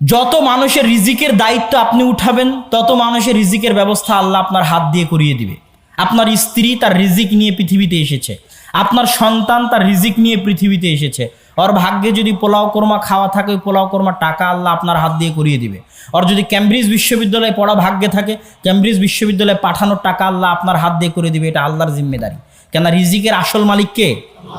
যত মানুষের রিজিকের দায়িত্ব আপনি উঠাবেন, তত মানুষের রিজিকের ব্যবস্থা আল্লাহ আপনার হাত দিয়ে করিয়ে দিবে। আপনার স্ত্রী তার রিজিক নিয়ে পৃথিবীতে এসেছে, আপনার সন্তান তার রিজিক নিয়ে পৃথিবীতে এসেছে। ওর ভাগ্যে যদি পোলাও কোরমা খাওয়া থাকে, ওই পোলাও কোরমা টাকা আল্লাহ আপনার হাত দিয়ে করিয়ে দিবে। ওর যদি ক্যামব্রিজ বিশ্ববিদ্যালয়ে পড়া ভাগ্যে থাকে, ক্যামব্রিজ বিশ্ববিদ্যালয়ে পাঠানোর টাকা আল্লাহ আপনার হাত দিয়ে করে দিবে। এটা আল্লাহর জিম্মেদারি। কেন? রিজিকের আসল মালিক কে?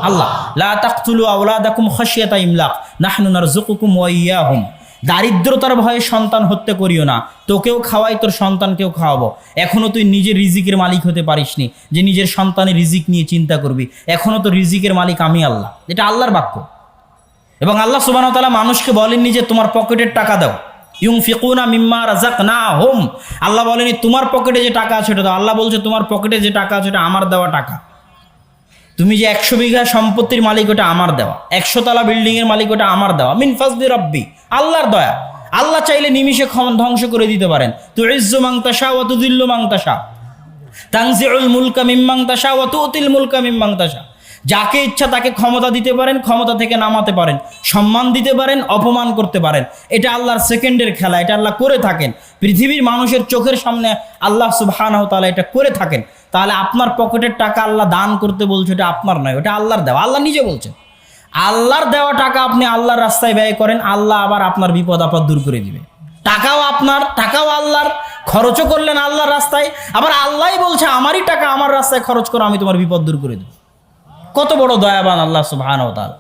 আল্লাহ। লা তাকতুলু আওলাদাকুম খাশিয়াতা ইমলাক নাহনু নারযুকুকুম ওয়া ইয়্যাহুম। দারিদ্রতার ভয়ে সন্তান হত্যা করিও না, তোকেও খাওয়াই, তোর সন্তানকেও খাওয়াবো। এখনো তুই নিজের রিজিকের মালিক হতে পারিসনি যে নিজের সন্তানের রিজিক নিয়ে চিন্তা করবি। এখনো তো রিজিকের মালিক আমি আল্লাহ। এটা আল্লাহর বাক্য। এবং আল্লাহ সুবহানাহু ওয়া তাআলা মানুষকে বলেননি যে তোমার পকেটের টাকা দাও, ইউনফিকুনা মিম্মা রাযাকনাহুম। আল্লাহ বলেনি তোমার পকেটে যে টাকা আছে ওটা দাও। আল্লাহ বলছে তোমার পকেটে যে টাকা আছে ওটা আমার দেওয়া টাকা। তুমি যে 100 বিঘা সম্পত্তির মালিক, ওটা আমার দেওয়া। 100 তলা বিল্ডিং এর মালিক, ওটা আমার দেওয়া। মিন ফাজলি রাব্বি, আল্লাহর দয়া। আল্লাহ চাইলে নিমিষে ধ্বংস করে দিতে পারেন। তুইজ্জু মান তাশা ওয়া তুযিল্লু মান তাশা, তানজিউল মুলকা মিম্মান তাশা ওয়া তুতিল মুলকা মিম্মান তাশা। যাকে ইচ্ছা তাকে ক্ষমতা দিতে পারেন, ক্ষমতা থেকে নামাতে পারেন, সম্মান দিতে পারেন, অপমান করতে পারেন। এটা আল্লাহর সেকেন্ডের খেলা। এটা আল্লাহ করে থাকেন পৃথিবীর মানুষের চোখের সামনে। আল্লাহ সুবহানাহু ওয়া তাআলা এটা করে থাকেন। তাহলে আপনার পকেটের টাকা আল্লাহ দান করতে বলছে, এটা আপনার নয়, ওটা আল্লাহর দেওয়া। আল্লাহ নিজে বলছেন আল্লাহর দেওয়া টাকা আপনি আল্লাহর রাস্তায় ব্যয় করেন, আল্লাহ আবার আপনার বিপদ আপদ দূর করে দিবে। টাকাও আপনার, টাকাও আল্লাহর, খরচও করলেন আল্লাহর রাস্তায়, আবার আল্লাহই বলছে আমারই টাকা আমার রাস্তায় খরচ করো, আমি তোমার বিপদ দূর করে দেব। কত বড় দয়াবান আল্লাহ সুবহানাহু ওয়া তাআলা।